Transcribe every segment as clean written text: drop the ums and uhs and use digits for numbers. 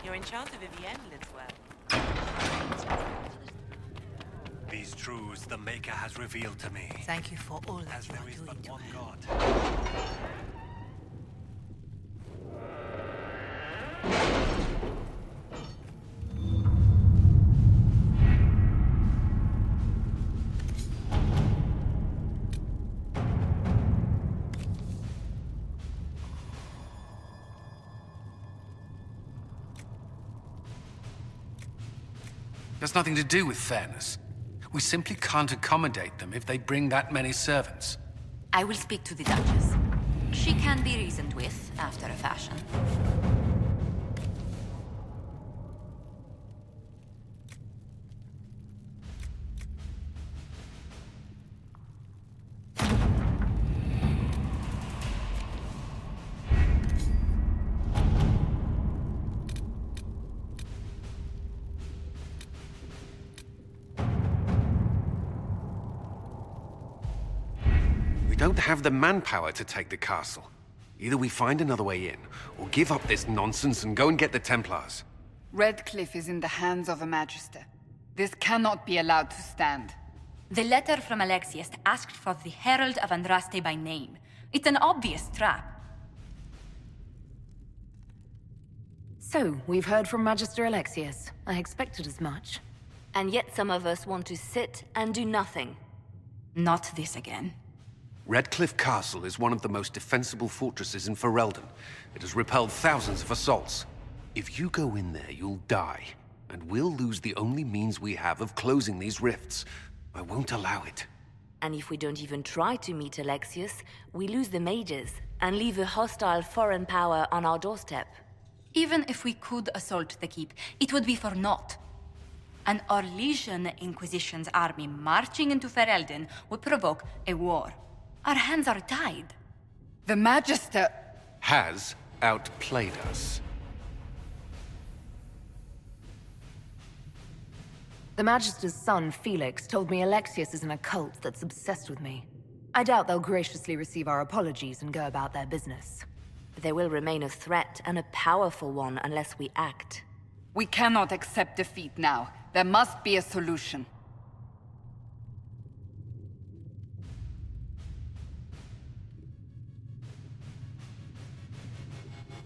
Your enchanter Vivienne lives well. These truths the Maker has revealed to me. Thank you for all that As you there are is doing but to one her. God. Has nothing to do with fairness. We simply can't accommodate them if they bring that many servants. I will speak to the Duchess. She can be reasoned with, after a fashion. We don't have the manpower to take the castle. Either we find another way in, or give up this nonsense and go and get the Templars. Redcliffe is in the hands of a Magister. This cannot be allowed to stand. The letter from Alexius asked for the Herald of Andraste by name. It's an obvious trap. So, we've heard from Magister Alexius. I expected as much. And yet some of us want to sit and do nothing. Not this again. Redcliffe Castle is one of the most defensible fortresses in Ferelden. It has repelled thousands of assaults. If you go in there, you'll die. And we'll lose the only means we have of closing these rifts. I won't allow it. And if we don't even try to meet Alexius, we lose the mages and leave a hostile foreign power on our doorstep. Even if we could assault the keep, it would be for naught. An Orlesian Inquisition's army marching into Ferelden would provoke a war. Our hands are tied. The Magister... Has outplayed us. The Magister's son, Felix, told me Alexius is in a cult that's obsessed with me. I doubt they'll graciously receive our apologies and go about their business. There will remain a threat, and a powerful one, unless we act. We cannot accept defeat now. There must be a solution.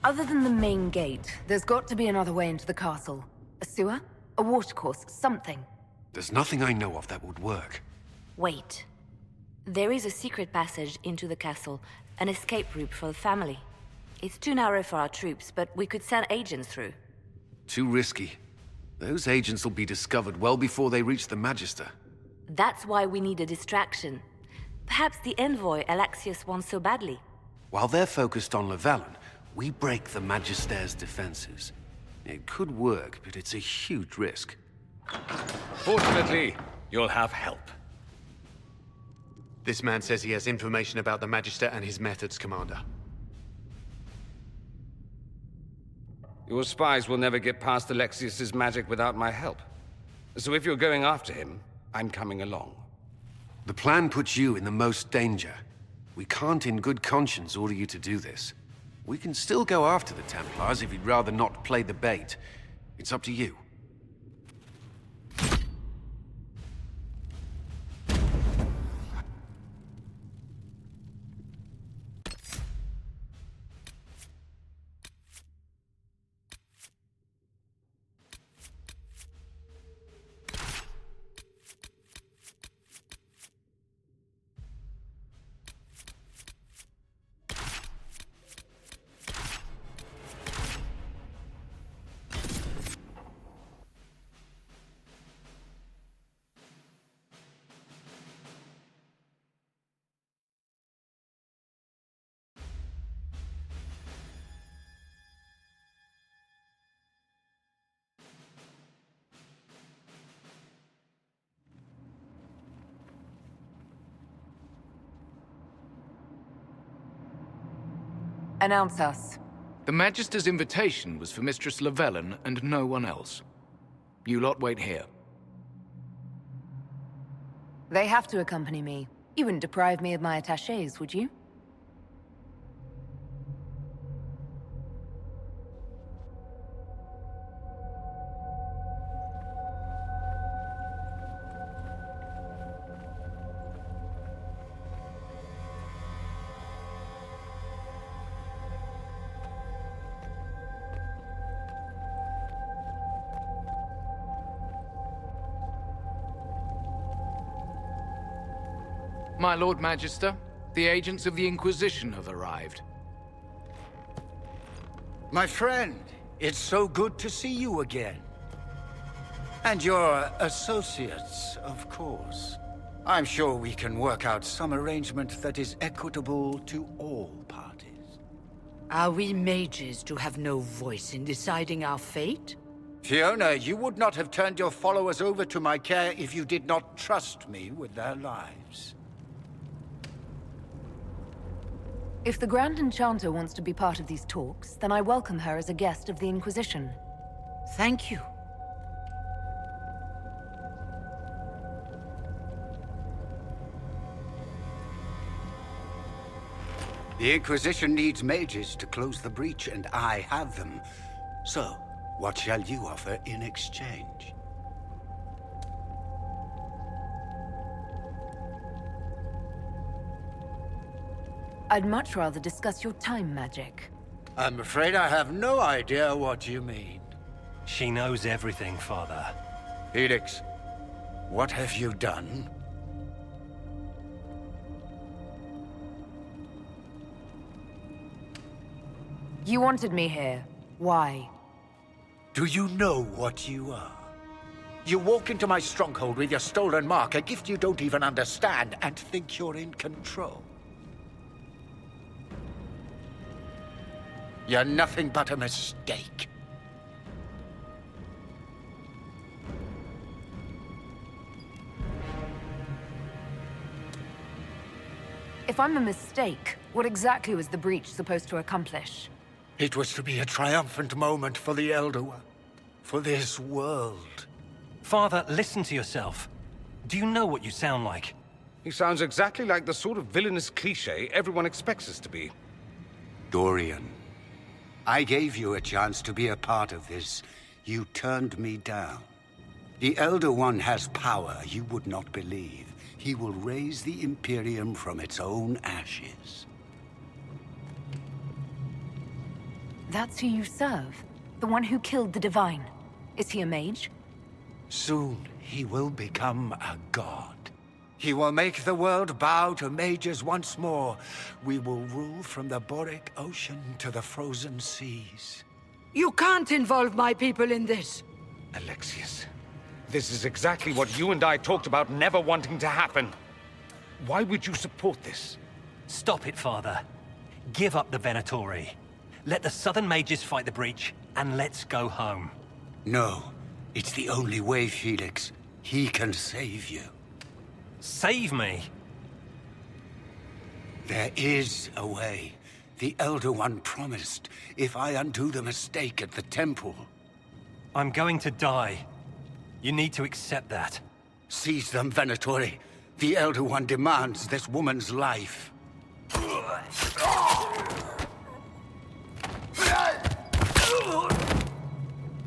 Other than the main gate, there's got to be another way into the castle. A sewer? A watercourse? Something. There's nothing I know of that would work. Wait. There is a secret passage into the castle, an escape route for the family. It's too narrow for our troops, but we could send agents through. Too risky. Those agents will be discovered well before they reach the Magister. That's why we need a distraction. Perhaps the envoy Alexius wants so badly. While they're focused on Llewellyn, we break the Magister's defenses. It could work, but it's a huge risk. Fortunately, you'll have help. This man says he has information about the Magister and his methods, Commander. Your spies will never get past Alexius's magic without my help. So if you're going after him, I'm coming along. The plan puts you in the most danger. We can't in good conscience order you to do this. We can still go after the Templars if you'd rather not play the bait. It's up to you. Announce us. The Magister's invitation was for Mistress Llewellyn and no one else. You lot wait here. They have to accompany me. You wouldn't deprive me of my attachés, would you? My Lord Magister, the agents of the Inquisition have arrived. My friend, it's so good to see you again. And your associates, of course. I'm sure we can work out some arrangement that is equitable to all parties. Are we mages to have no voice in deciding our fate? Fiona, you would not have turned your followers over to my care if you did not trust me with their lives. If the Grand Enchanter wants to be part of these talks, then I welcome her as a guest of the Inquisition. Thank you. The Inquisition needs mages to close the breach, and I have them. So, what shall you offer in exchange? I'd much rather discuss your time magic. I'm afraid I have no idea what you mean. She knows everything, Father. Felix, what have you done? You wanted me here. Why? Do you know what you are? You walk into my stronghold with your stolen mark, a gift you don't even understand, and think you're in control. You're nothing but a mistake. If I'm a mistake, what exactly was the breach supposed to accomplish? It was to be a triumphant moment for the Elder One. For this world. Father, listen to yourself. Do you know what you sound like? He sounds exactly like the sort of villainous cliché everyone expects us to be. Dorian, I gave you a chance to be a part of this. You turned me down. The Elder One has power you would not believe. He will raise the Imperium from its own ashes. That's who you serve? The one who killed the Divine? Is he a mage? Soon, he will become a god. He will make the world bow to mages once more. We will rule from the Boric Ocean to the frozen seas. You can't involve my people in this. Alexius, this is exactly what you and I talked about never wanting to happen. Why would you support this? Stop it, Father. Give up the Venatori. Let the Southern Mages fight the breach, and let's go home. No, it's the only way, Felix. He can save you. Save me? There is a way. The Elder One promised, if I undo the mistake at the temple. I'm going to die. You need to accept that. Seize them, Venatori. The Elder One demands this woman's life.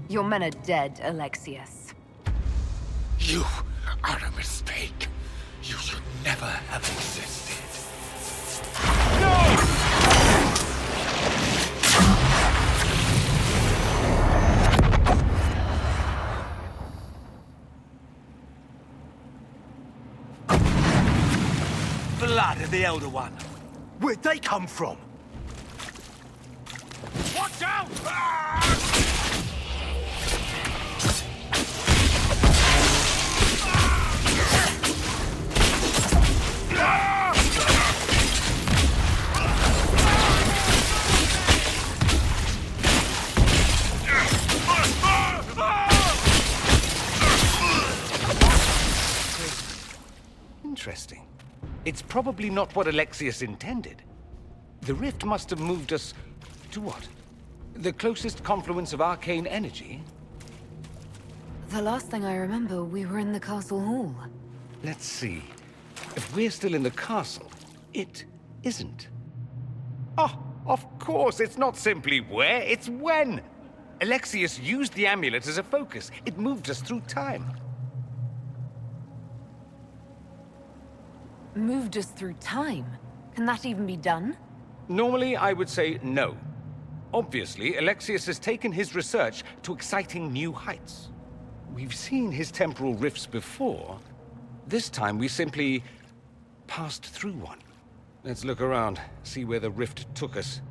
Your men are dead, Alexius. You are a mistake. You should never have existed. Blood of the Elder One. Where'd they come from? Watch out! Interesting. It's probably not what Alexius intended. The rift must have moved us to what? The closest confluence of arcane energy? The last thing I remember, we were in the castle hall. Let's see. If we're still in the castle, it isn't. Oh, of course, it's not simply where, it's when! Alexius used the amulet as a focus. It moved us through time. Moved us through time? Can that even be done? Normally, I would say no. Obviously, Alexius has taken his research to exciting new heights. We've seen his temporal rifts before. This time, we simply passed through one. Let's look around, see where the rift took us.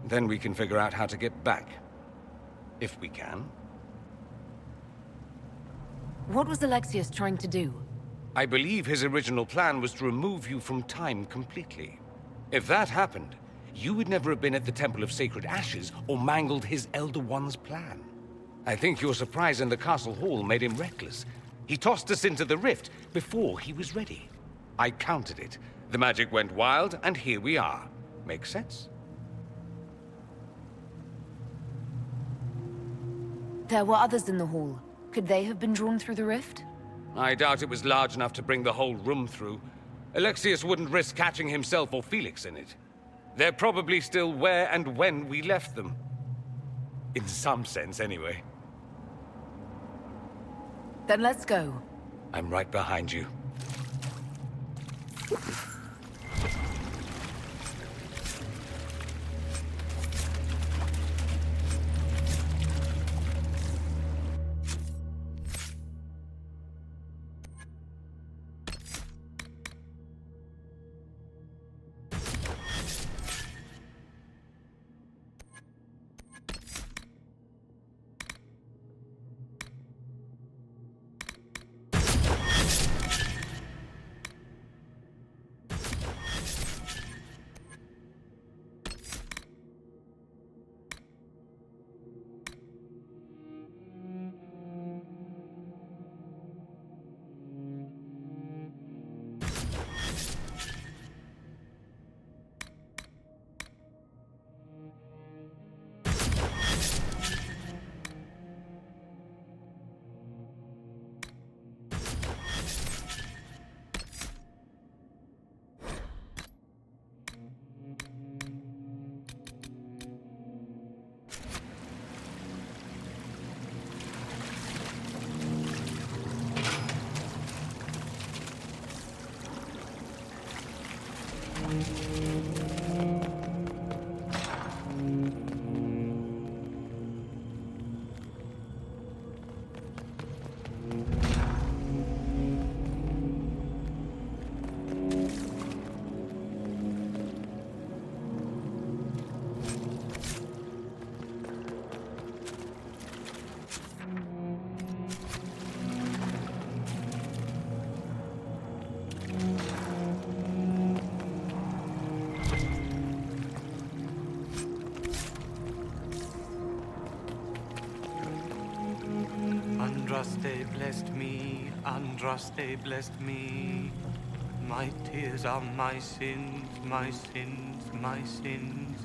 Then we can figure out how to get back. If we can. What was Alexius trying to do? I believe his original plan was to remove you from time completely. If that happened, you would never have been at the Temple of Sacred Ashes or mangled his Elder One's plan. I think your surprise in the castle hall made him reckless. He tossed us into the rift before he was ready. I countered it. The magic went wild, and here we are. Make sense? There were others in the hall. Could they have been drawn through the rift? I doubt it was large enough to bring the whole room through. Alexius wouldn't risk catching himself or Felix in it. They're probably still where and when we left them. In some sense, anyway. Then let's go. I'm right behind you. Andraste blessed me, Andraste blessed me. My tears are my sins, my sins, my sins.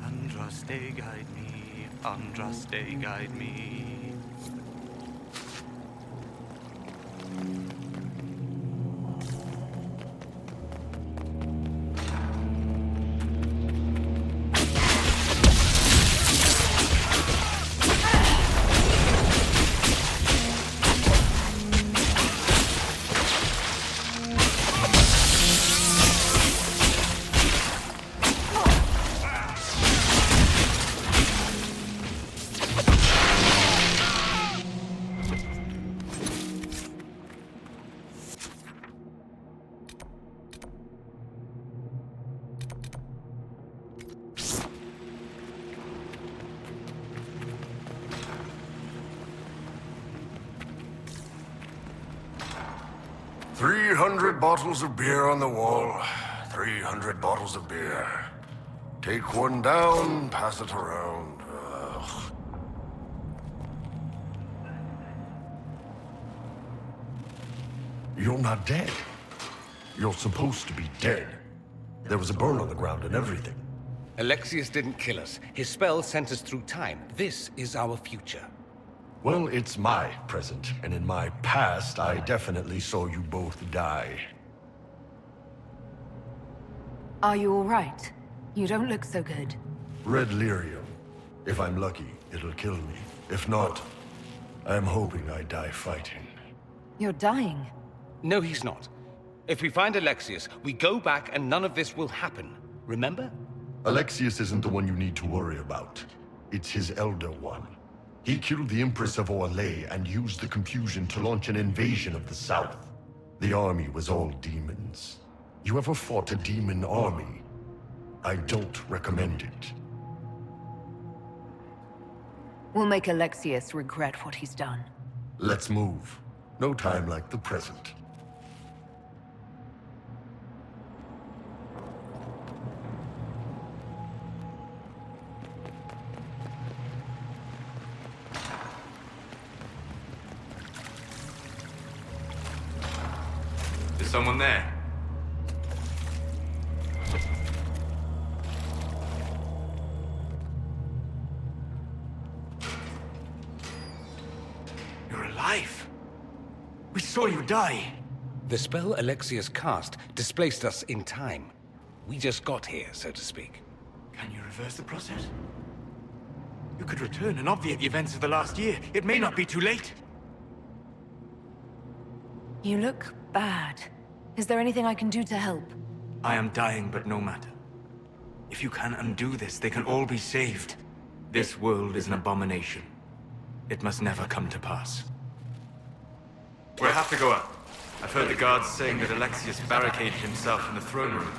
Andraste guide me, Andraste guide me. Bottles of beer on the wall. 300 bottles of beer. Take one down, pass it around. Ugh. You're not dead. You're supposed to be dead. There was a burn on the ground and everything. Alexius didn't kill us. His spell sent us through time. This is our future. Well, it's my present, and in my past, I definitely saw you both die. Are you all right? You don't look so good. Red lyrium. If I'm lucky, it'll kill me. If not, I'm hoping I die fighting. You're dying. No, he's not. If we find Alexius, we go back and none of this will happen. Remember? Alexius isn't the one you need to worry about. It's his Elder One. He killed the Empress of Orlais and used the confusion to launch an invasion of the South. The army was all demons. You ever fought a demon army? I don't recommend it. We'll make Alexius regret what he's done. Let's move. No time like the present. Is someone there? You're alive. We saw you die. The spell Alexius cast displaced us in time. We just got here, so to speak. Can you reverse the process? You could return and obviate the events of the last year. It may not be too late. You look bad. Is there anything I can do to help? I am dying, but no matter. If you can undo this, they can all be saved. This world is an abomination. It must never come to pass. We'll have to go up. I've heard the guards saying that Alexius barricaded himself in the throne room.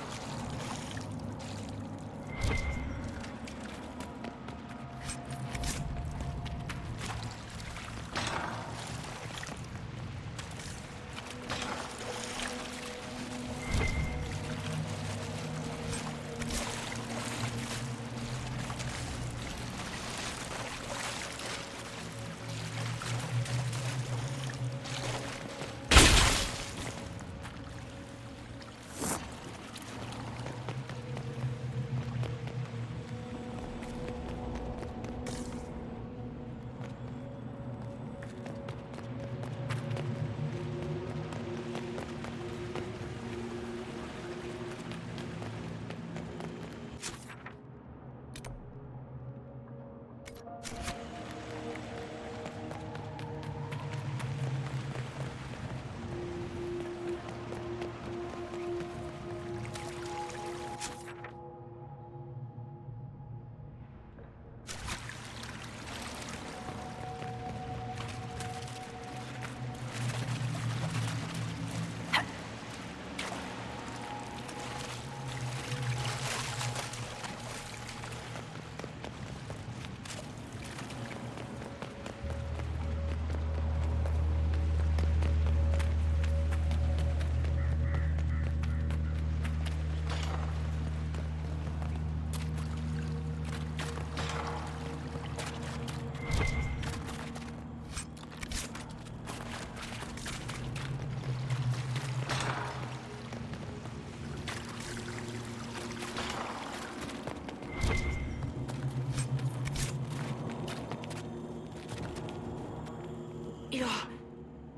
You're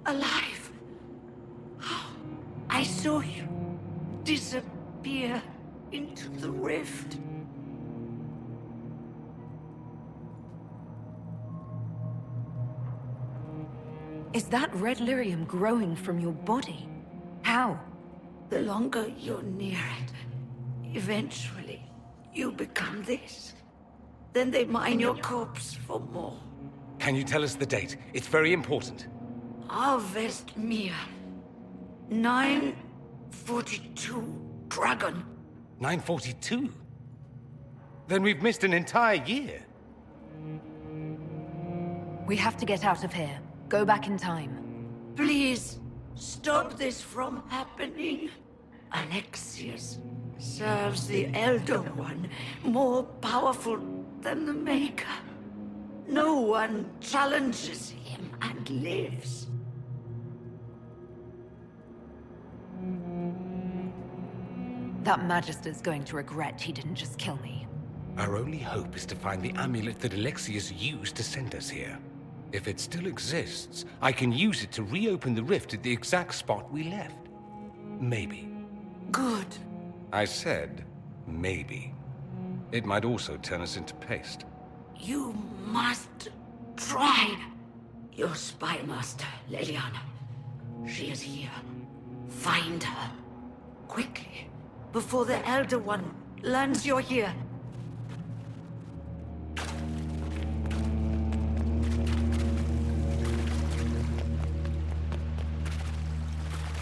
alive. I saw you disappear into the rift. Is that red lyrium growing from your body? How? The longer you're near it, eventually you become this. Then they mine your corpse for more. Can you tell us the date? It's very important. Harvest Mir. 942 Dragon. 942? Then we've missed an entire year. We have to get out of here. Go back in time. Please, stop this from happening. Alexius serves the Elder One, more powerful than the Maker. No one challenges him and lives. That Magister's going to regret he didn't just kill me. Our only hope is to find the amulet that Alexius used to send us here. If it still exists, I can use it to reopen the rift at the exact spot we left. Maybe. Good. I said, maybe. It might also turn us into paste. You must try. Your spy master, Leliana. She is here. Find her. Quickly. Before the Elder One learns you're here.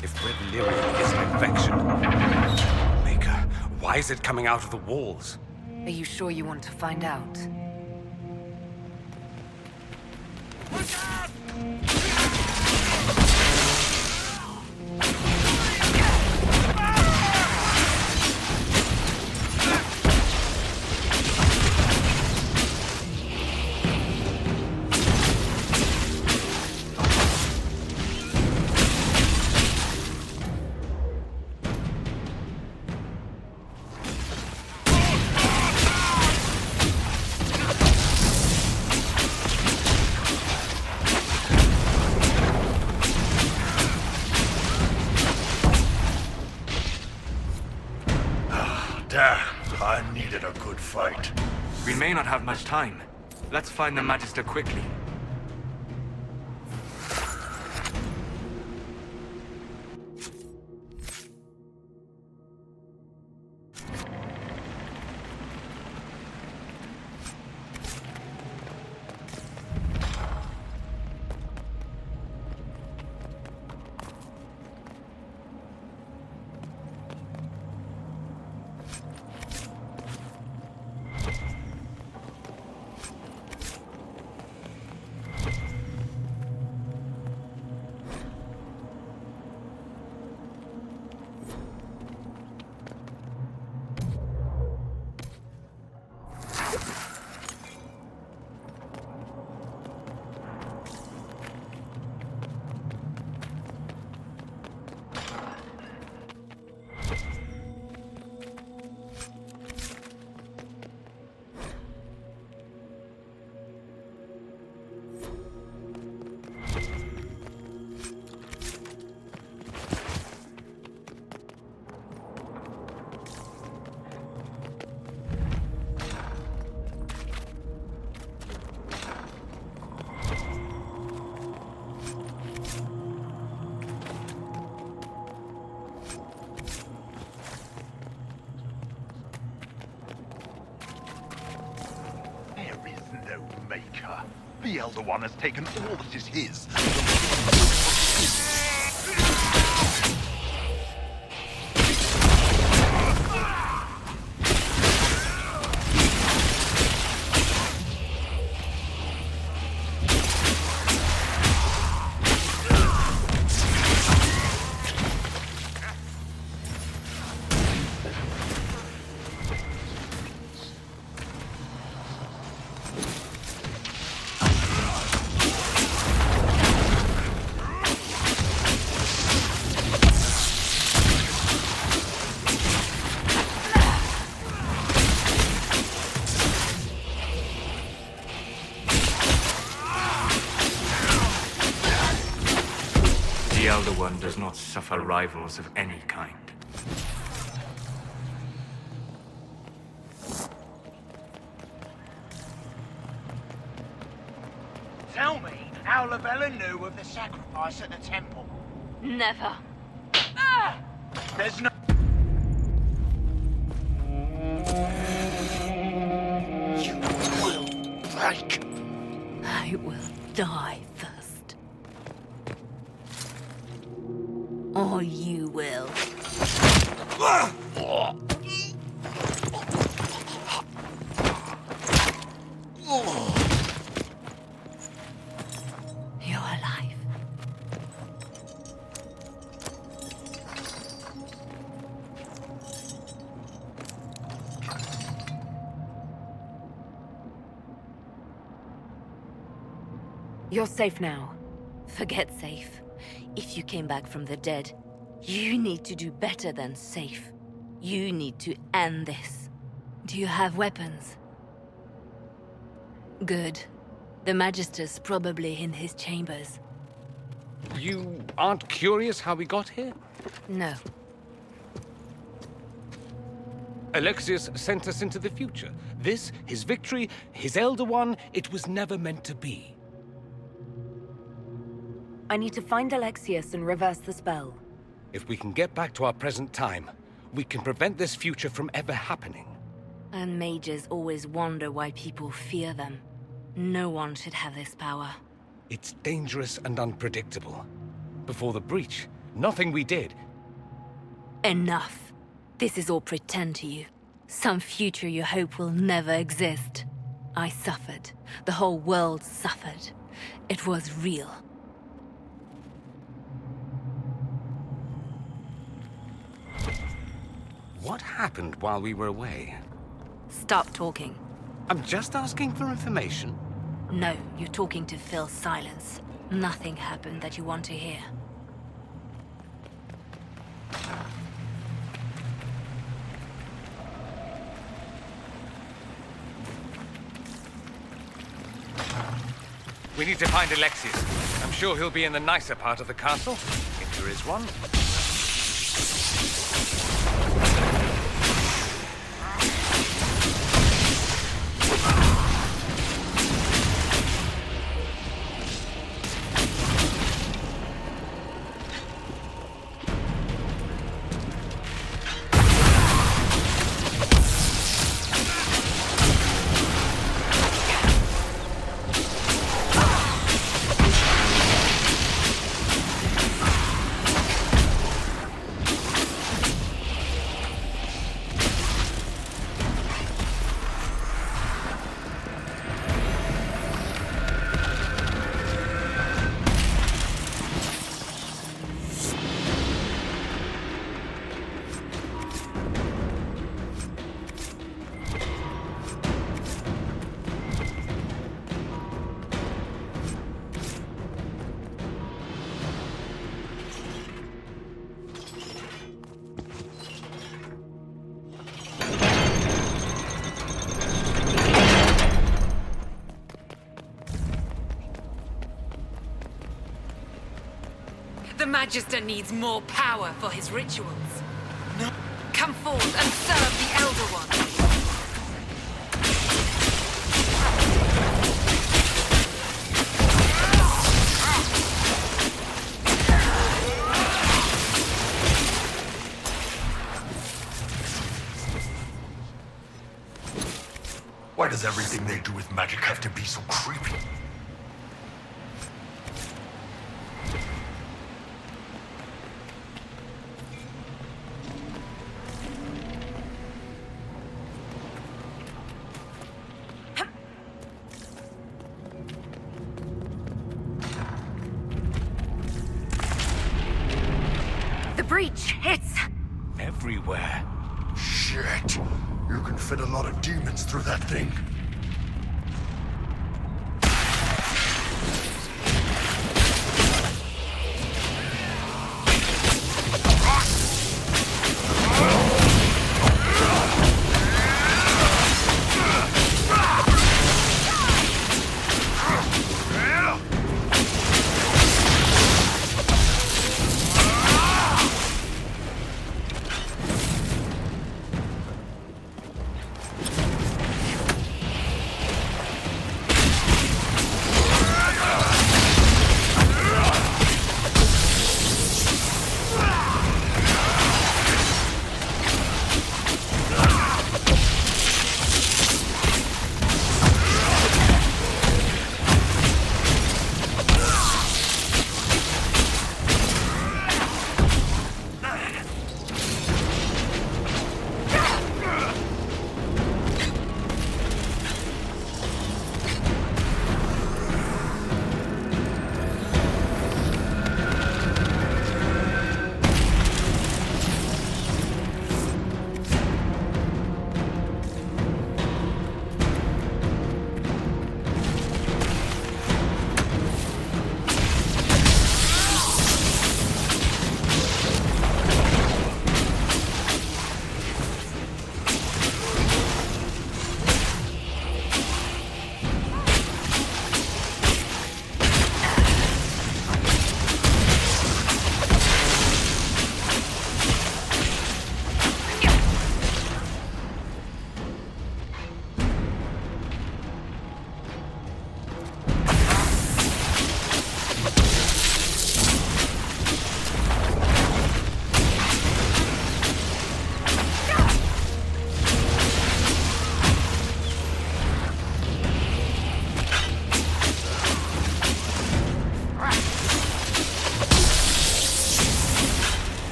If red lyrium is an infection... Maker, why is it coming out of the walls? Are you sure you want to find out? Damn, I needed a good fight. We may not have much time. Let's find the Magister quickly. Maker. The Elder One has taken all that is his. The Elder One does not suffer rivals of any kind. Tell me how Lavella knew of the sacrifice at the temple. Never. There's no... You will break. I will die first. Or you will. You're alive. You're safe now. Forget safe. If you came back from the dead, you need to do better than safe. You need to end this. Do you have weapons? Good. The Magister's probably in his chambers. You aren't curious how we got here? No. Alexius sent us into the future. This, his victory, his Elder One, it was never meant to be. I need to find Alexius and reverse the spell. If we can get back to our present time, we can prevent this future from ever happening. And mages always wonder why people fear them. No one should have this power. It's dangerous and unpredictable. Before the breach, nothing we did. Enough. This is all pretend to you. Some future you hope will never exist. I suffered. The whole world suffered. It was real. What happened while we were away? Stop talking. I'm just asking for information. No, you're talking to fill silence. Nothing happened that you want to hear. We need to find Alexius. I'm sure he'll be in the nicer part of the castle, if there is one. The Magister needs more power for his rituals. No. Come forth and serve the Elder One. Why does everything they do with magic have to be so creepy? The breach! It's... everywhere. Shit! You can fit a lot of demons through that thing.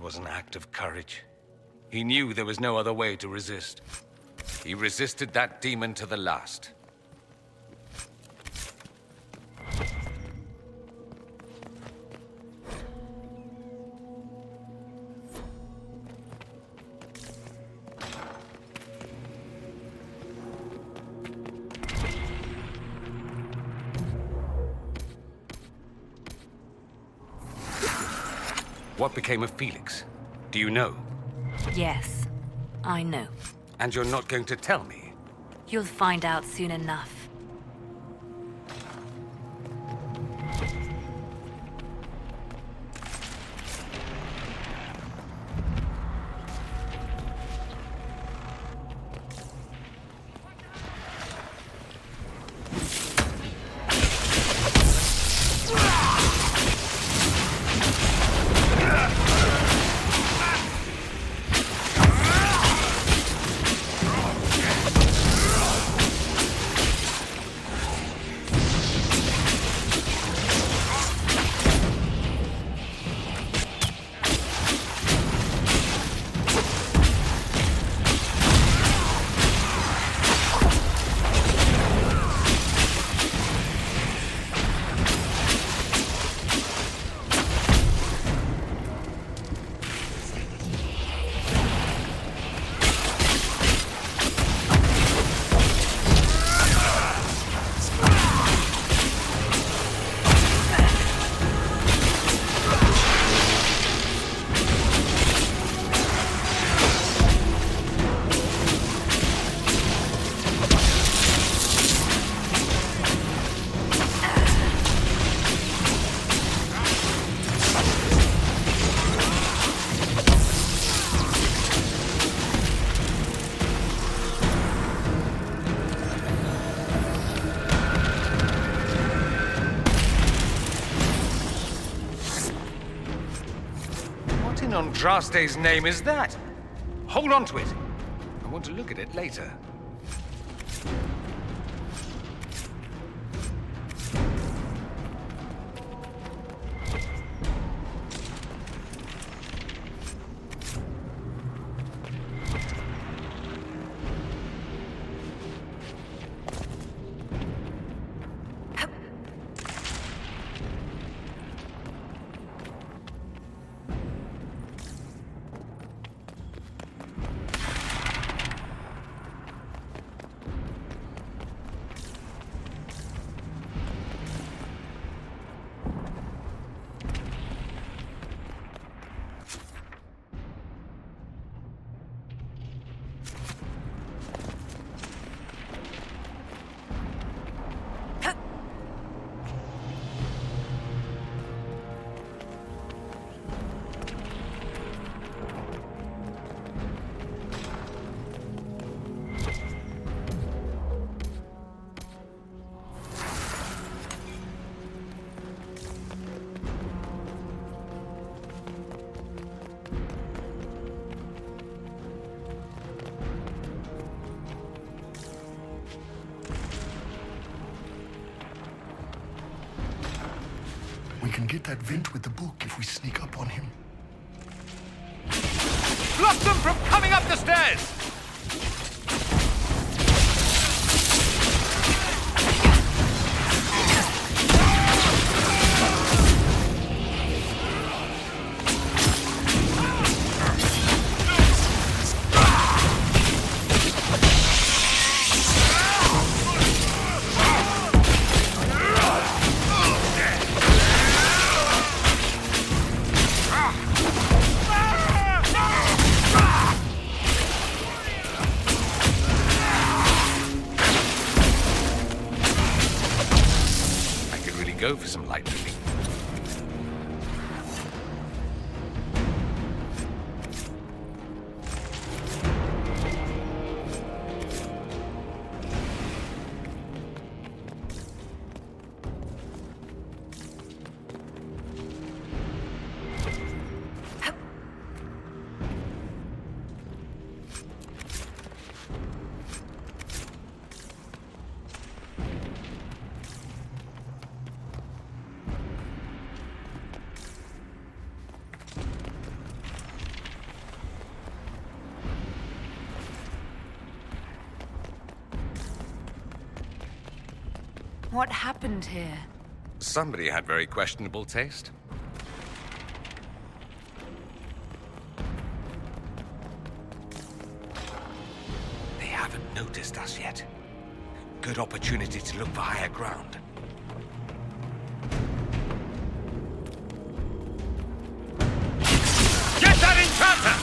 was an act of courage. He knew there was no other way to resist. He resisted that demon to the last. What became of Felix? Do you know? Yes, I know. And you're not going to tell me? You'll find out soon enough. Andraste's name is that? Hold on to it. I want to look at it later. We can get that vent with the book if we sneak up on him. Block them from coming up the stairs! Go for some light relief. What happened here? Somebody had very questionable taste. They haven't noticed us yet. Good opportunity to look for higher ground. Get that encounter!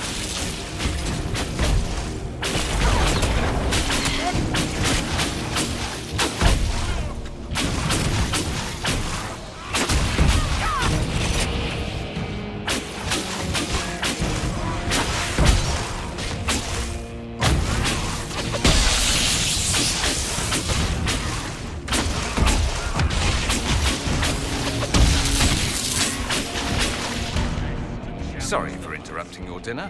Sorry for interrupting your dinner.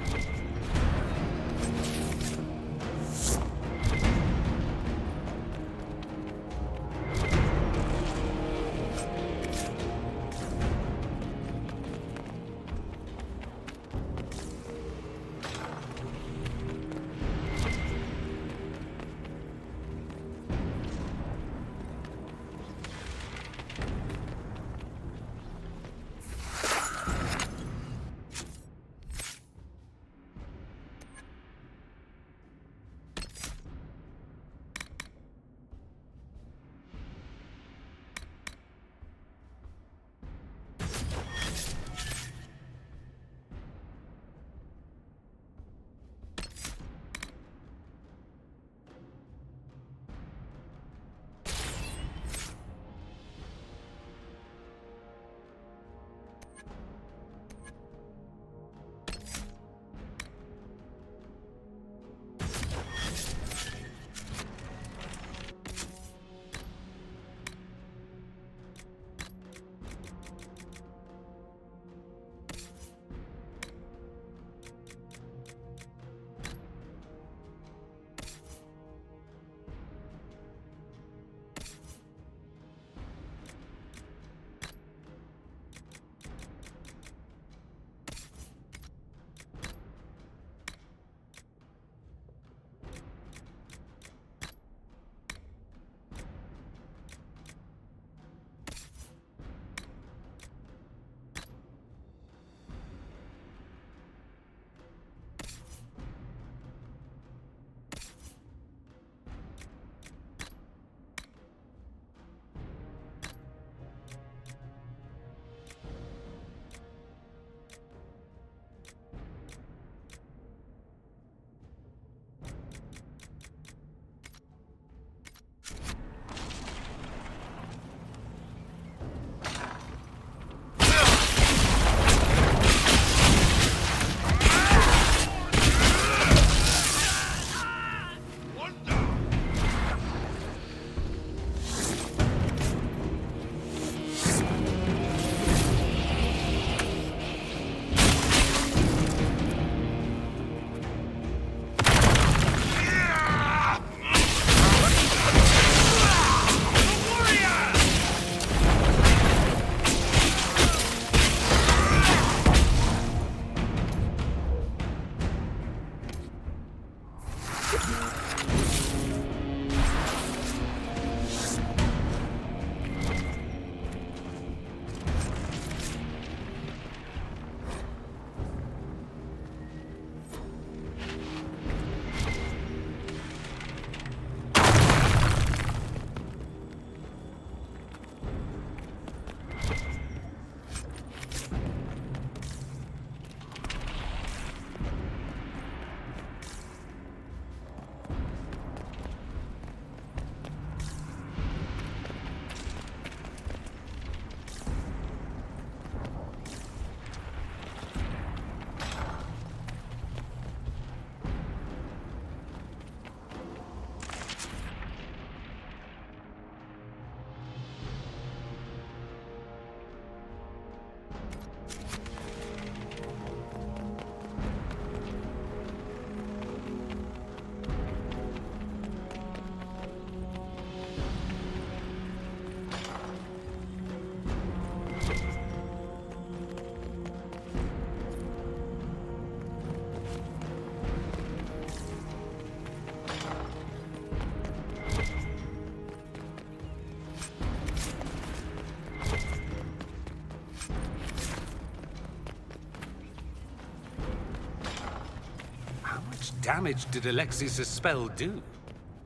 much damage did Alexius' spell do?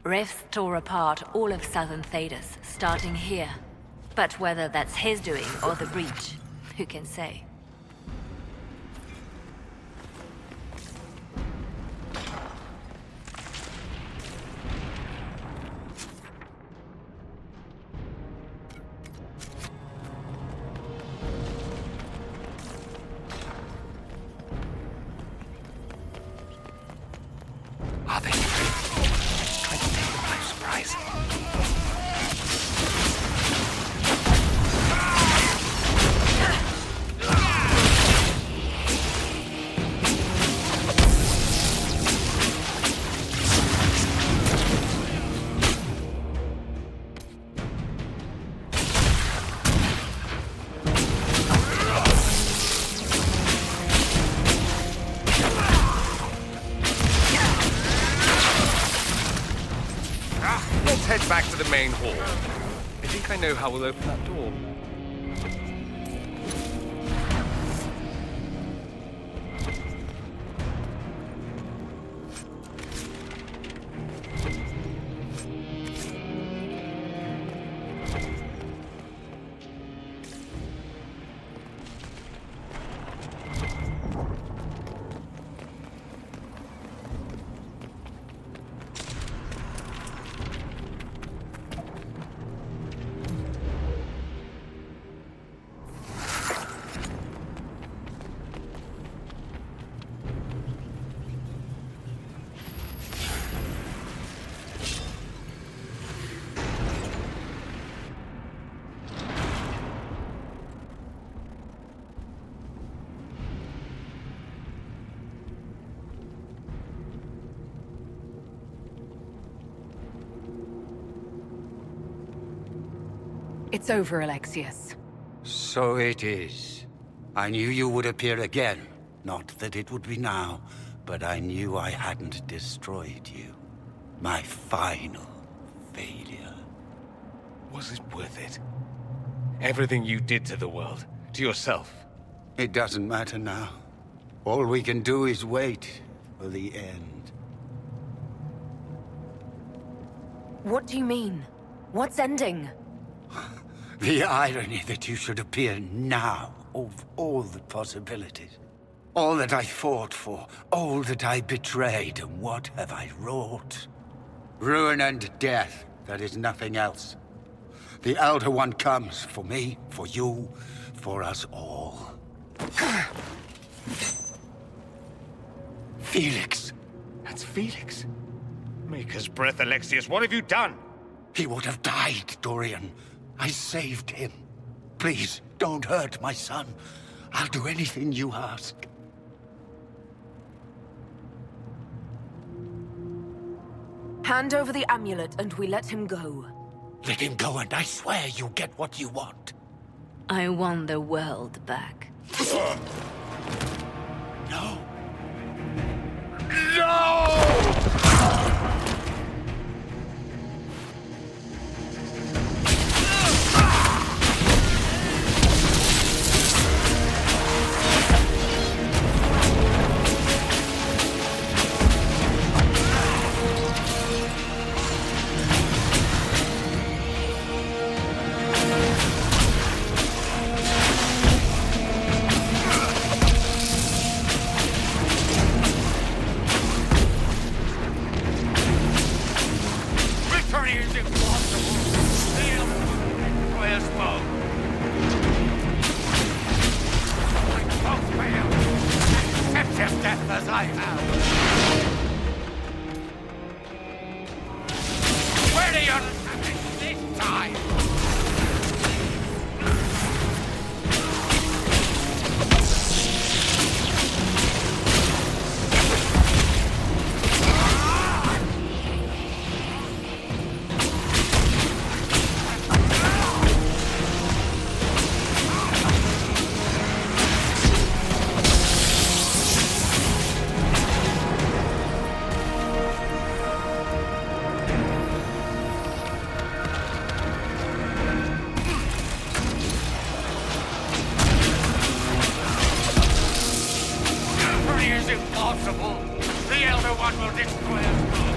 Rifts tore apart all of southern Thedas, starting here. But whether that's his doing or the breach, who can say? Are they? Trying to take them by surprise. Let's head back to the main hall. I think I know how we'll open that door. It's over, Alexius. So it is. I knew you would appear again. Not that it would be now, but I knew I hadn't destroyed you. My final failure. Was it worth it? Everything you did to the world, to yourself. It doesn't matter now. All we can do is wait for the end. What do you mean? What's ending? The irony that you should appear now, of all the possibilities. All that I fought for, all that I betrayed, and what have I wrought? Ruin and death, that is nothing else. The Elder One comes for me, for you, for us all. Felix. That's Felix. Maker's breath, Alexius, what have you done? He would have died, Dorian. I saved him. Please, don't hurt my son. I'll do anything you ask. Hand over the amulet and we let him go. Let him go and I swear you'll get what you want. I want the world back. No. Impossible! The Elder One will destroy us all.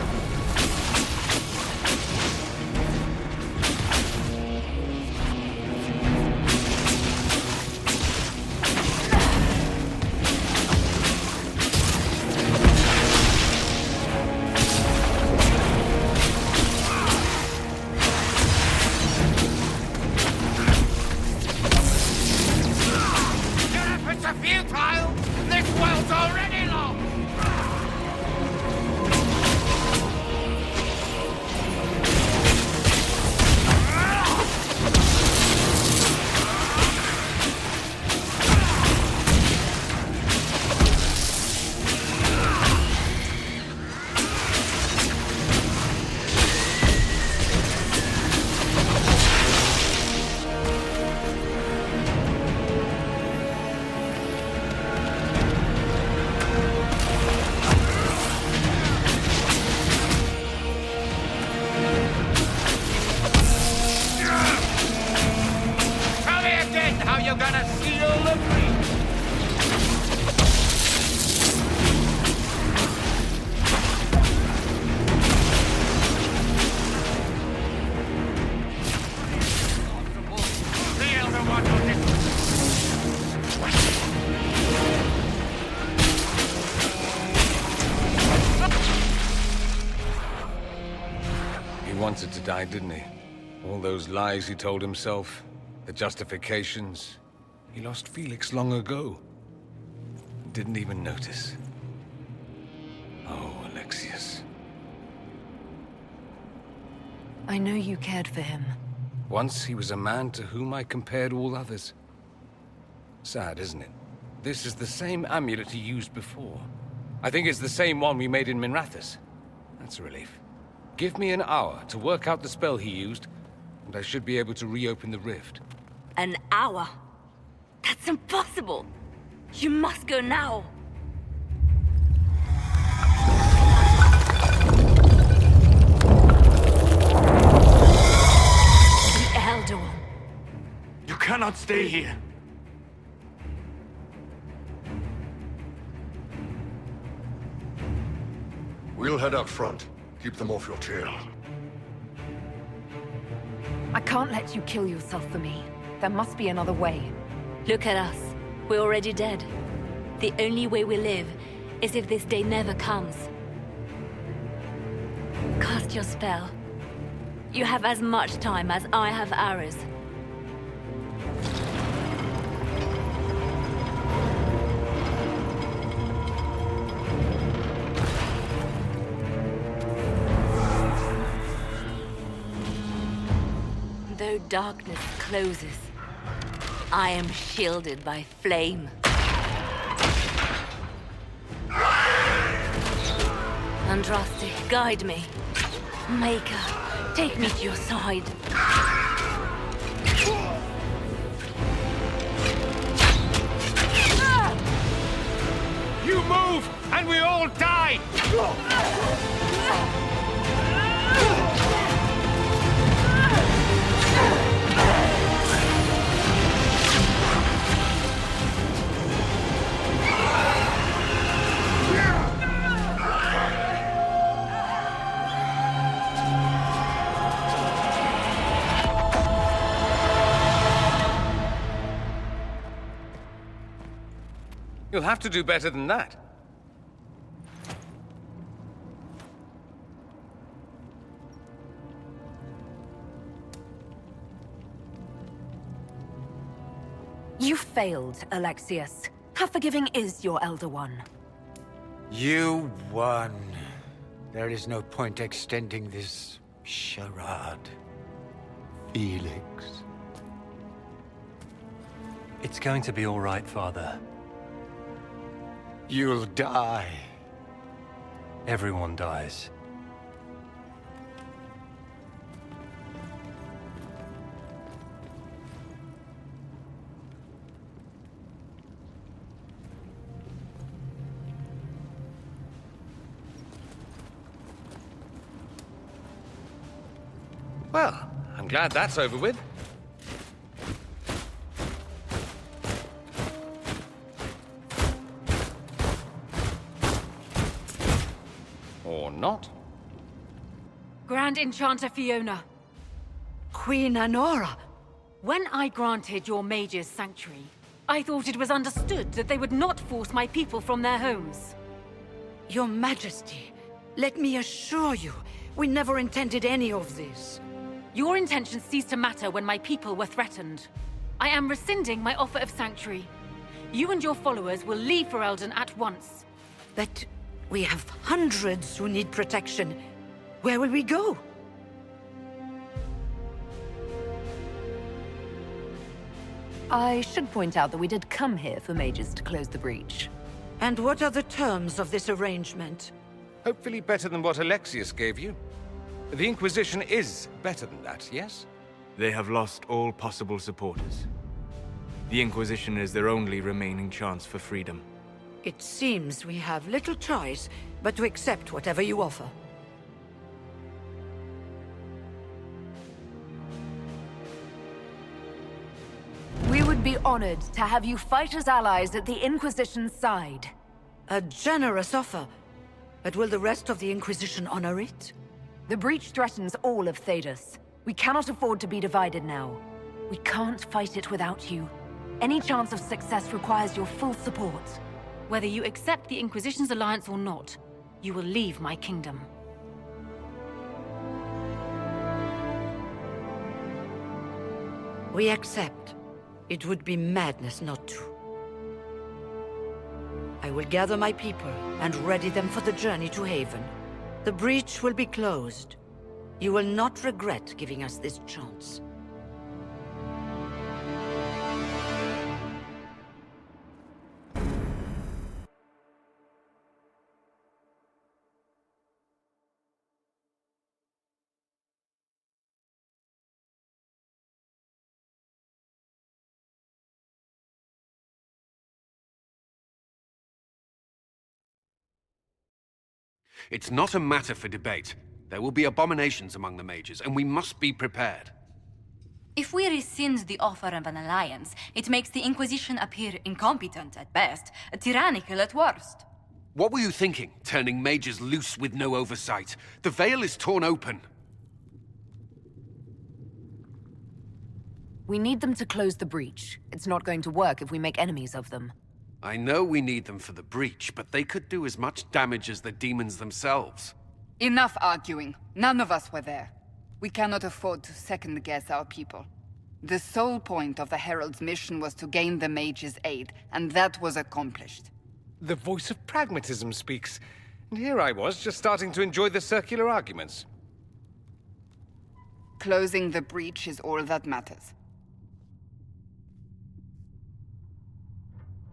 Futile! This world's already lost! You're gonna seal the breach! The Elder One will He wanted to die, didn't he? All those lies he told himself, the justifications. He lost Felix long ago. Didn't even notice. Oh, Alexius. I know you cared for him. Once he was a man to whom I compared all others. Sad, isn't it? This is the same amulet he used before. I think it's the same one we made in Minrathous. That's a relief. Give me an hour to work out the spell he used, and I should be able to reopen the rift. An hour? That's impossible! You must go now! The Elder One. You cannot stay here. We'll head out front. Keep them off your tail. I can't let you kill yourself for me. There must be another way. Look at us. We're already dead. The only way we live is if this day never comes. Cast your spell. You have as much time as I have hours. Though darkness closes, I am shielded by flame. Andraste, guide me. Maker, take me to your side. You move, and we all die! You'll have to do better than that. You failed, Alexius. How forgiving is your Elder One? You won. There is no point extending this charade. Felix. It's going to be all right, Father. You'll die. Everyone dies. Well, I'm glad that's over with. Or not. Grand Enchanter Fiona, Queen Anora! when I granted your mages sanctuary, I thought it was understood that they would not force my people from their homes. Your Majesty, let me assure you, we never intended any of this. Your intentions ceased to matter when my people were threatened. I am rescinding my offer of sanctuary. You and your followers will leave Ferelden at once. But we have hundreds who need protection. Where will we go? I should point out that we did come here for mages to close the breach. And what are the terms of this arrangement? Hopefully better than what Alexius gave you. The Inquisition is better than that, yes? They have lost all possible supporters. The Inquisition is their only remaining chance for freedom. It seems we have little choice but to accept whatever you offer. We would be honored to have you fight as allies at the Inquisition's side. A generous offer. But will the rest of the Inquisition honor it? The breach threatens all of Thedas. We cannot afford to be divided now. We can't fight it without you. Any chance of success requires your full support. Whether you accept the Inquisition's alliance or not, you will leave my kingdom. We accept. It would be madness not to. I will gather my people and ready them for the journey to Haven. The breach will be closed. You will not regret giving us this chance. It's not a matter for debate. There will be abominations among the mages, and we must be prepared. If we rescind the offer of an alliance, it makes the Inquisition appear incompetent at best, tyrannical at worst. What were you thinking, turning mages loose with no oversight? The veil is torn open. We need them to close the breach. It's not going to work if we make enemies of them. I know we need them for the breach, but they could do as much damage as the demons themselves. Enough arguing. None of us were there. We cannot afford to second-guess our people. The sole point of the Herald's mission was to gain the mage's aid, and that was accomplished. The voice of pragmatism speaks. And here I was, just starting to enjoy the circular arguments. Closing the breach is all that matters.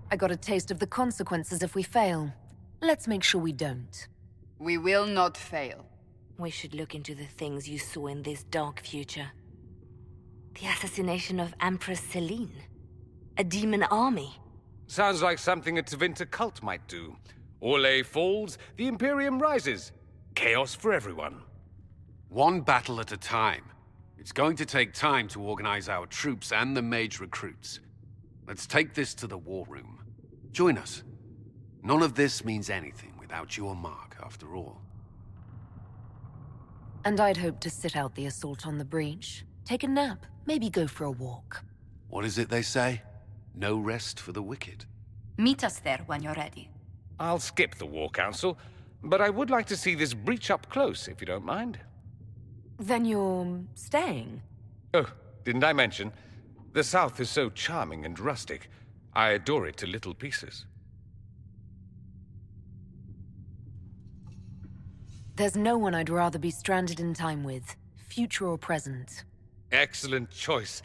I got a taste of the consequences if we fail. Let's make sure we don't. We will not fail. We should look into the things you saw in this dark future. The assassination of Empress Celine. A demon army. Sounds like something a Tevinter cult might do. Orlais falls, the Imperium rises. Chaos for everyone. One battle at a time. It's going to take time to organize our troops and the mage recruits. Let's take this to the war room. Join us. None of this means anything without your mark, after all. And I'd hoped to sit out the assault on the breach. Take a nap, maybe go for a walk. What is it they say? No rest for the wicked. Meet us there when you're ready. I'll skip the War Council, but I would like to see this breach up close, if you don't mind. Then you're staying? Oh, didn't I mention? The South is so charming and rustic. I adore it to little pieces. There's no one I'd rather be stranded in time with, future or present. Excellent choice.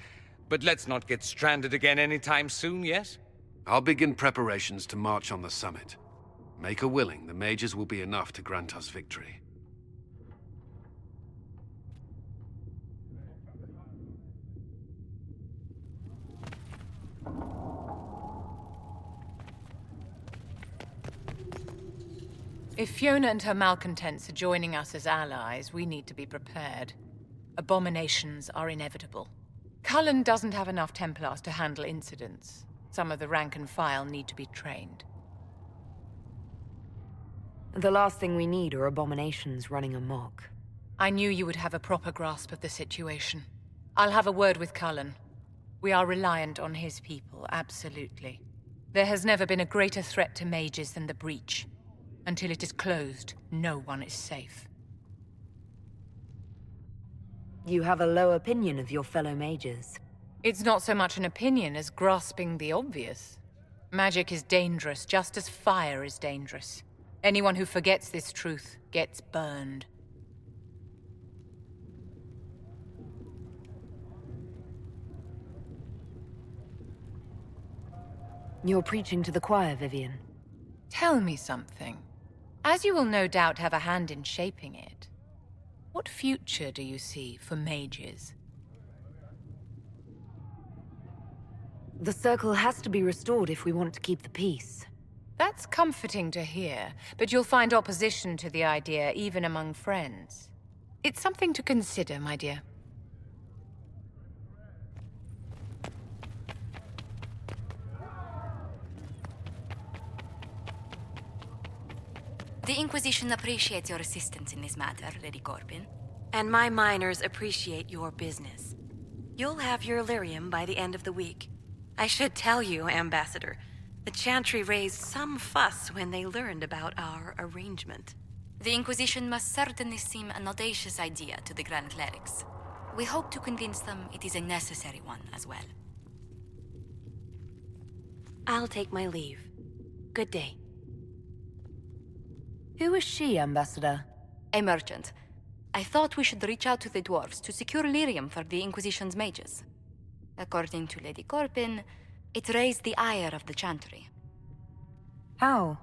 But let's not get stranded again anytime soon, yes? I'll begin preparations to march on the summit. Make her willing, the mages will be enough to grant us victory. If Fiona and her malcontents are joining us as allies, we need to be prepared. Abominations are inevitable. Cullen doesn't have enough Templars to handle incidents. Some of the rank and file need to be trained. The last thing we need are abominations running amok. I knew you would have a proper grasp of the situation. I'll have a word with Cullen. We are reliant on his people, absolutely. There has never been a greater threat to mages than the breach. Until it is closed, no one is safe. You have a low opinion of your fellow mages. It's not so much an opinion as grasping the obvious. Magic is dangerous, just as fire is dangerous. Anyone who forgets this truth gets burned. You're preaching to the choir, Vivian. Tell me something. As you will no doubt have a hand in shaping it, what future do you see for mages? The circle has to be restored if we want to keep the peace. That's comforting to hear, but you'll find opposition to the idea even among friends. It's something to consider, my dear. The Inquisition appreciates your assistance in this matter, Lady Corbin. And my miners appreciate your business. You'll have your lyrium by the end of the week. I should tell you, Ambassador, the Chantry raised some fuss when they learned about our arrangement. The Inquisition must certainly seem an audacious idea to the Grand Clerics. We hope to convince them it is a necessary one as well. I'll take my leave. Good day. Who is she, Ambassador? A merchant. I thought we should reach out to the dwarves to secure lyrium for the Inquisition's mages. According to Lady Corbin, it raised the ire of the Chantry. How?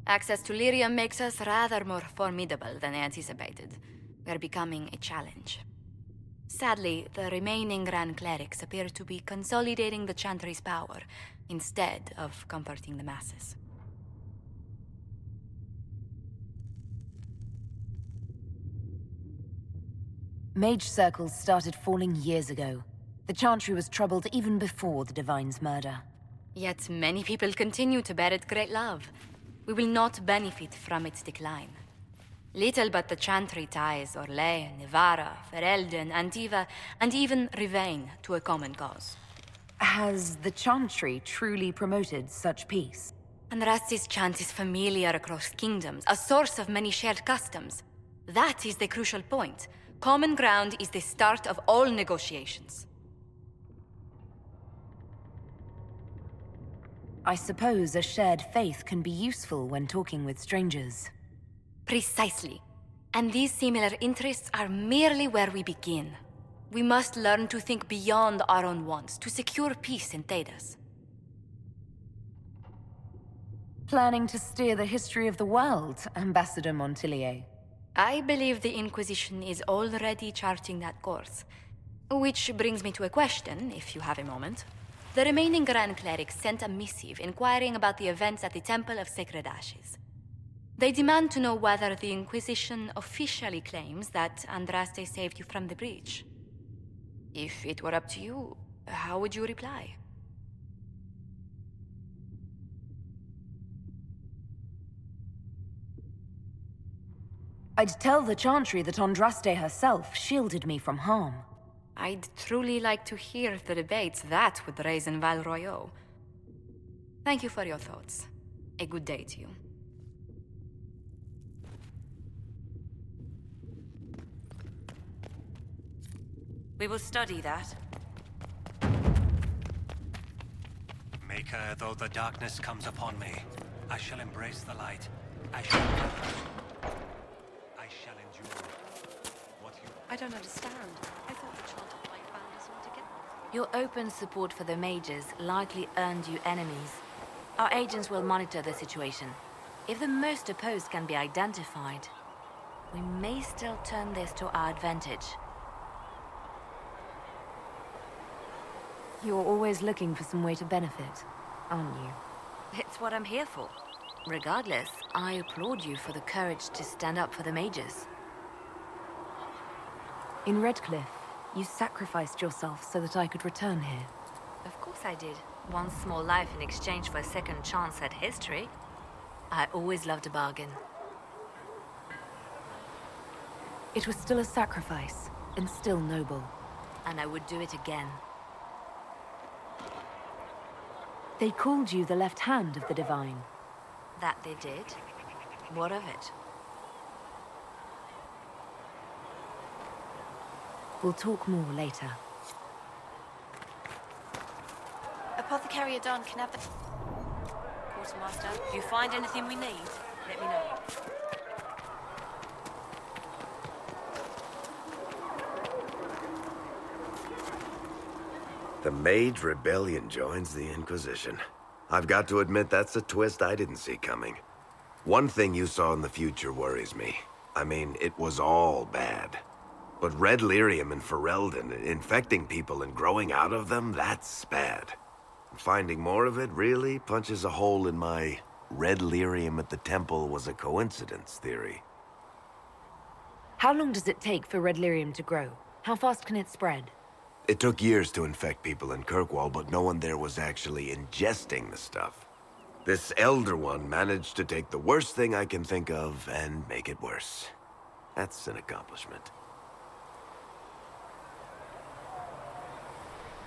Access to lyrium makes us rather more formidable than anticipated. We're becoming a challenge. Sadly, the remaining Grand Clerics appear to be consolidating the Chantry's power, instead of comforting the masses. Mage circles started falling years ago. The Chantry was troubled even before the Divine's murder. Yet many people continue to bear it great love. We will not benefit from its decline. Little but the Chantry ties Orlais, Nevarra, Ferelden, Antiva, and even Rivain to a common cause. Has the Chantry truly promoted such peace? Andraste's chant is familiar across kingdoms, a source of many shared customs. That is the crucial point. Common ground is the start of all negotiations. I suppose a shared faith can be useful when talking with strangers. Precisely. And these similar interests are merely where we begin. We must learn to think beyond our own wants to secure peace in Thedas. Planning to steer the history of the world, Ambassador Montillier? I believe the Inquisition is already charting that course. Which brings me to a question, if you have a moment. The remaining Grand Clerics sent a missive inquiring about the events at the Temple of Sacred Ashes. They demand to know whether the Inquisition officially claims that Andraste saved you from the breach. If it were up to you, how would you reply? I'd tell the Chantry that Andraste herself shielded me from harm. I'd truly like to hear the debates that would raise in Val Royeaux. Thank you for your thoughts. A good day to you. We will study that. Maker, though the darkness comes upon me, I shall embrace the light. I shall endure what you... I don't understand. I thought the chant of light bound us all together. Your open support for the mages likely earned you enemies. Our agents will monitor the situation. If the most opposed can be identified, we may still turn this to our advantage. You're always looking for some way to benefit, aren't you? It's what I'm here for. Regardless, I applaud you for the courage to stand up for the mages. In Redcliffe, you sacrificed yourself so that I could return here. Of course I did. One small life in exchange for a second chance at history. I always loved a bargain. It was still a sacrifice, and still noble. And I would do it again. They called you the left hand of the Divine. That they did? What of it? We'll talk more later. Apothecary Adon can have the... Quartermaster, if you find anything we need, let me know. The Mage Rebellion joins the Inquisition. I've got to admit that's a twist I didn't see coming. One thing you saw in the future worries me. I mean, it was all bad. But red lyrium in Ferelden, infecting people and growing out of them, that's bad. Finding more of it really punches a hole in my red lyrium at the temple was a coincidence theory. How long does it take for red lyrium to grow? How fast can it spread? It took years to infect people in Kirkwall, but no one there was actually ingesting the stuff. This Elder One managed to take the worst thing I can think of and make it worse. That's an accomplishment.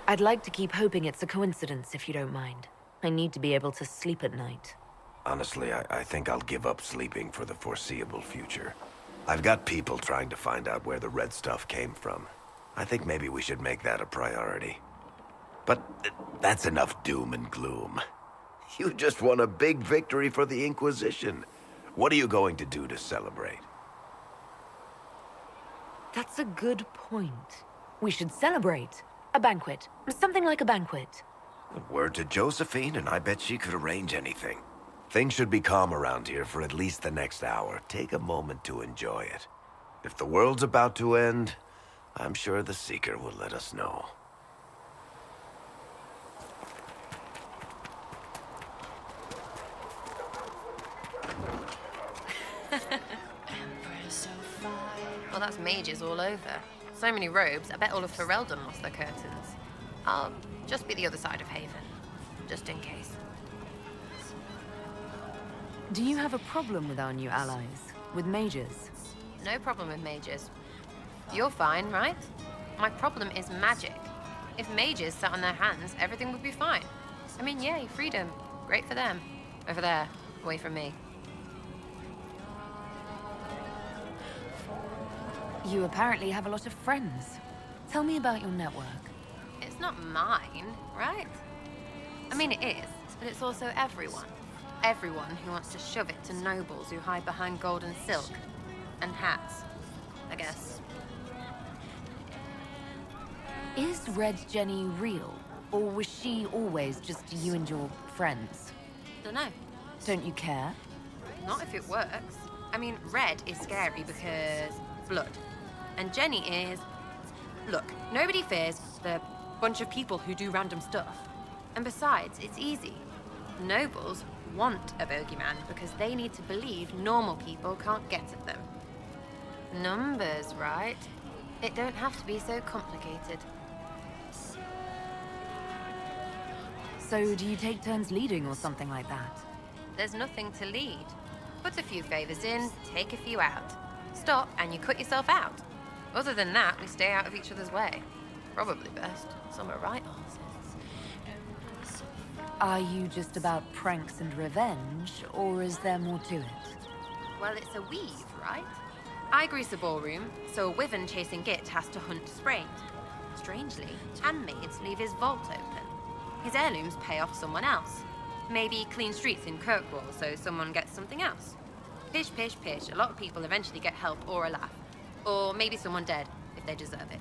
I'd like to keep hoping it's a coincidence, if you don't mind. I need to be able to sleep at night. Honestly, I think I'll give up sleeping for the foreseeable future. I've got people trying to find out where the red stuff came from. I think maybe we should make that a priority. But that's enough doom and gloom. You just won a big victory for the Inquisition. What are you going to do to celebrate? That's a good point. We should celebrate. A banquet. Something like a banquet. Word to Josephine, and I bet she could arrange anything. Things should be calm around here for at least the next hour. Take a moment to enjoy it. If the world's about to end, I'm sure the Seeker will let us know. Well, that's mages all over. So many robes, I bet all of Ferelden lost their curtains. I'll just be the other side of Haven, just in case. Do you have a problem with our new allies? With mages? No problem with mages. You're fine, right? My problem is magic. If mages sat on their hands, everything would be fine. I mean, yay, freedom. Great for them. Over there, away from me. You apparently have a lot of friends. Tell me about your network. It's not mine, right? I mean, it is, but it's also everyone. Everyone who wants to shove it to nobles who hide behind gold and silk. And hats, I guess. Is Red Jenny real? Or was she always just you and your friends? Dunno. Don't you care? Not if it works. I mean, Red is scary because blood. And Jenny is... Look, nobody fears the bunch of people who do random stuff. And besides, it's easy. Nobles want a bogeyman because they need to believe normal people can't get at them. Numbers, right? It don't have to be so complicated. So do you take turns leading or something like that? There's nothing to lead. Put a few favors in, take a few out. Stop and you cut yourself out. Other than that, we stay out of each other's way. Probably best. Some are right answers. Are you just about pranks and revenge, or is there more to it? Well, it's a weave, right? I grease a ballroom, so a wyvern chasing Git has to hunt Sprained. Strangely, handmaids leave his vault open. His heirlooms pay off someone else. Maybe clean streets in Kirkwall, so someone gets something else. Pish, pish, pish. A lot of people eventually get help or a laugh. Or maybe someone dead, if they deserve it.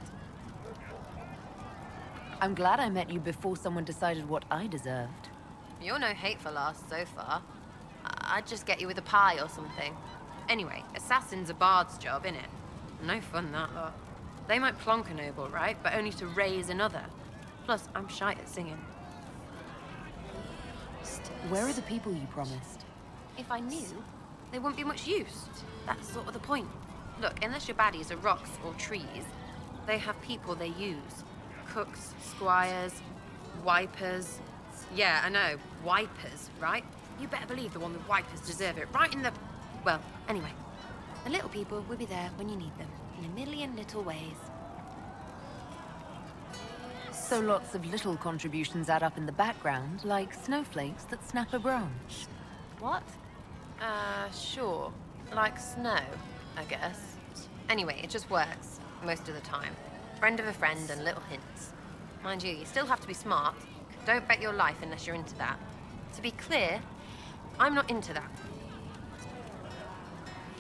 I'm glad I met you before someone decided what I deserved. You're no hateful ass so far. I'd just get you with a pie or something. Anyway, assassin's a bard's job, innit? No fun, that lot. They might plonk a noble, right? But only to raise another. Plus, I'm shy at singing. Where are the people you promised? If I knew, they wouldn't be much use. That's sort of the point. Look, unless your baddies are rocks or trees, they have people they use. Cooks, squires, wipers. Yeah, I know, wipers, right? You better believe the one with wipers deserve it, right in the... Well, anyway. The little people will be there when you need them. in a million little ways. So lots of little contributions add up in the background, like snowflakes that snap a branch. What? Sure. Like snow, I guess. Anyway, it just works, most of the time. Friend of a friend and little hints. Mind you, you still have to be smart. Don't bet your life unless you're into that. To be clear, I'm not into that.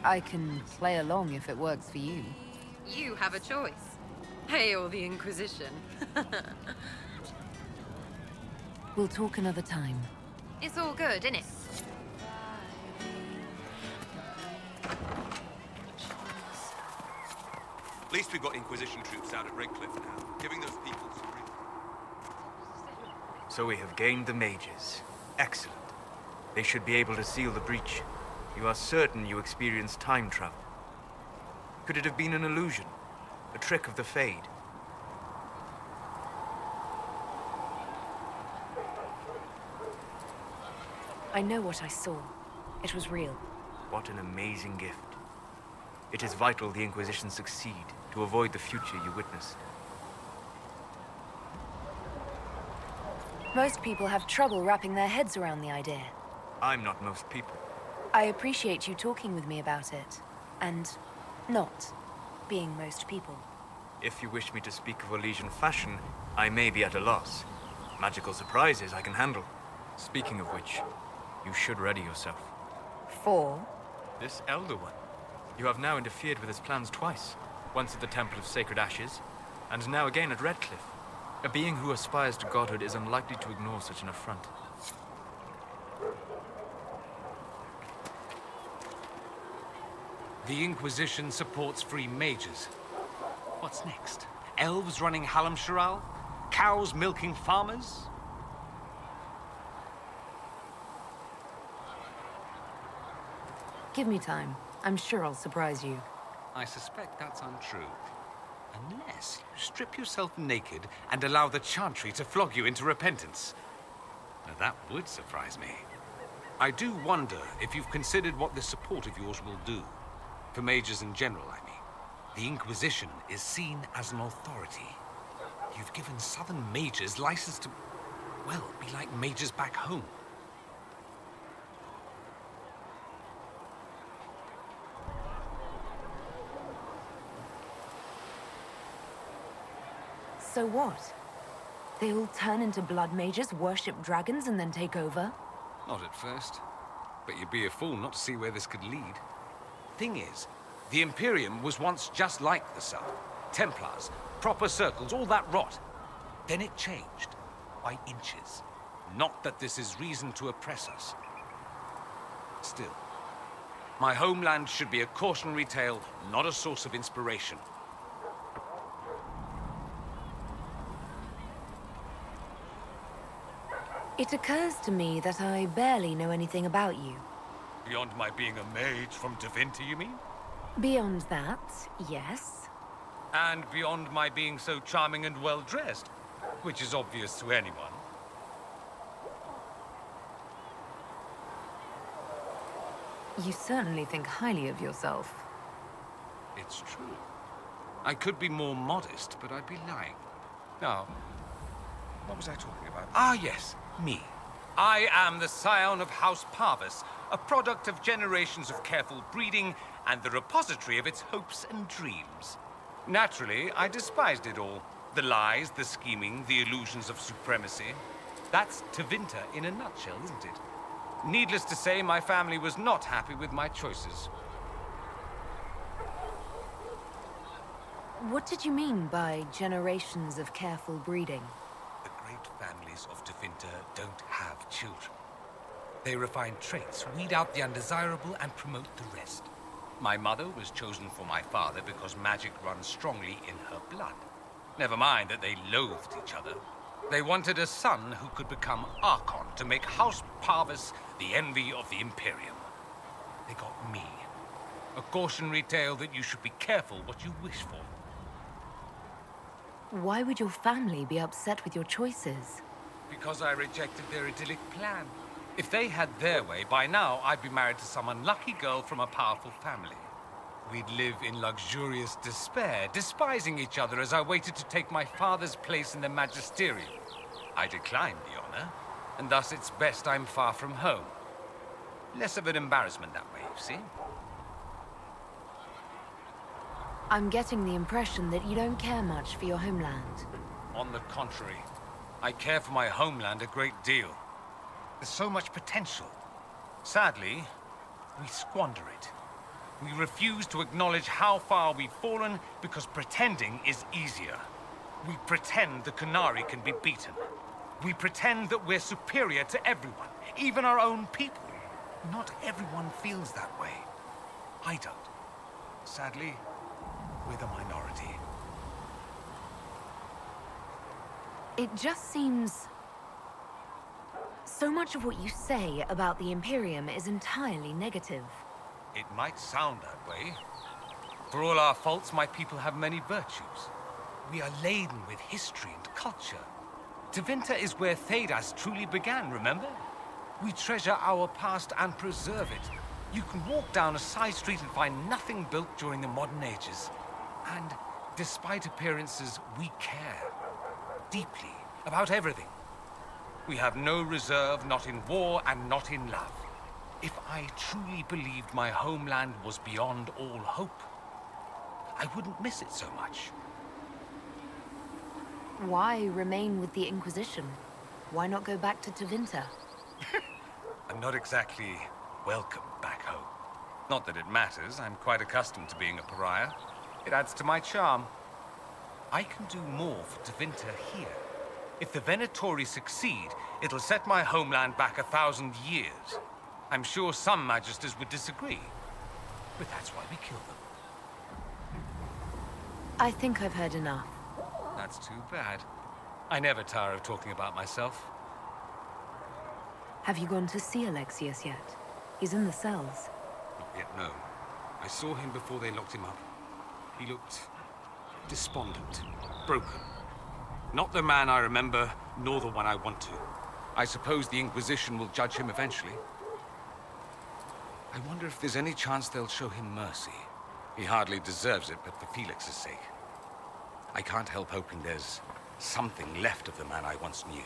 I can play along if it works for you. You have a choice. Hail the Inquisition. We'll talk another time. It's all good, innit? At least we've got Inquisition troops out at Redcliffe now, giving those people some real... So we have gained the mages. Excellent. They should be able to seal the breach. You are certain you experienced time travel? Could it have been an illusion? A trick of the Fade? I know what I saw. It was real. What an amazing gift. It is vital the Inquisition succeed to avoid the future you witnessed. Most people have trouble wrapping their heads around the idea. I'm not most people. I appreciate you talking with me about it, and not being most people. If you wish me to speak of Elysian fashion, I may be at a loss. Magical surprises I can handle. Speaking of which, you should ready yourself. For? This Elder One. You have now interfered with his plans twice. Once at the Temple of Sacred Ashes, and now again at Redcliffe. A being who aspires to godhood is unlikely to ignore such an affront. The Inquisition supports free mages. What's next? Elves running Hallamsharal? Cows milking farmers? Give me time. I'm sure I'll surprise you. I suspect that's untrue. Unless you strip yourself naked and allow the Chantry to flog you into repentance. Now that would surprise me. I do wonder if you've considered what this support of yours will do. For mages in general, I mean. The Inquisition is seen as an authority. You've given Southern mages license to, well, be like mages back home. So what? They all turn into blood mages, worship dragons, and then take over? Not at first. But you'd be a fool not to see where this could lead. Thing is, the Imperium was once just like the South. Templars, proper circles, all that rot. Then it changed. By inches. Not that this is reason to oppress us. Still, my homeland should be a cautionary tale, not a source of inspiration. It occurs to me that I barely know anything about you. Beyond my being a mage from Tevinter, you mean? Beyond that, yes. And beyond my being so charming and well-dressed, which is obvious to anyone. You certainly think highly of yourself. It's true. I could be more modest, but I'd be lying. Now, what was I talking about? Ah, yes, me. I am the scion of House Parvis, a product of generations of careful breeding and the repository of its hopes and dreams. Naturally, I despised it all. The lies, the scheming, the illusions of supremacy. That's Tevinter in a nutshell, isn't it? Needless to say, my family was not happy with my choices. What did you mean by generations of careful breeding? The great families of Tevinter don't have children. They refine traits, weed out the undesirable, and promote the rest. My mother was chosen for my father because magic runs strongly in her blood. Never mind that they loathed each other. They wanted a son who could become Archon to make House Parvis the envy of the Imperium. They got me. A cautionary tale that you should be careful what you wish for. Why would your family be upset with your choices? Because I rejected their idyllic plan. If they had their way, by now I'd be married to some unlucky girl from a powerful family. we'd live in luxurious despair, despising each other as I waited to take my father's place in the magisterium. I declined the honor, and thus it's best I'm far from home. Less of an embarrassment that way, you see? I'm getting the impression that you don't care much for your homeland. On the contrary, I care for my homeland a great deal. There's so much potential. Sadly, we squander it. We refuse to acknowledge how far we've fallen because pretending is easier. We pretend the Qunari can be beaten. We pretend that we're superior to everyone, even our own people. Not everyone feels that way. I don't. Sadly, we're the minority. It just seems... So much of what you say about the Imperium is entirely negative. It might sound that way. For all our faults, my people have many virtues. We are laden with history and culture. Tevinter is where Thedas truly began, remember? We treasure our past and preserve it. You can walk down a side street and find nothing built during the modern ages. And despite appearances, we care. Deeply. About everything. We have no reserve, not in war and not in love. If I truly believed my homeland was beyond all hope, I wouldn't miss it so much. Why remain with the Inquisition? Why not go back to Tevinter? I'm not exactly welcome back home. Not that it matters, I'm quite accustomed to being a pariah. It adds to my charm. I can do more for Tevinter here. If the Venatori succeed, it'll set my homeland back 1,000 years. I'm sure some Magisters would disagree, but that's why we kill them. I think I've heard enough. That's too bad. I never tire of talking about myself. Have you gone to see Alexius yet? He's in the cells. Not yet, no. I saw him before they locked him up. He looked despondent, broken. Not the man I remember, nor the one I want to. I suppose the Inquisition will judge him eventually. I wonder if there's any chance they'll show him mercy. He hardly deserves it, but for Felix's sake. I can't help hoping there's something left of the man I once knew.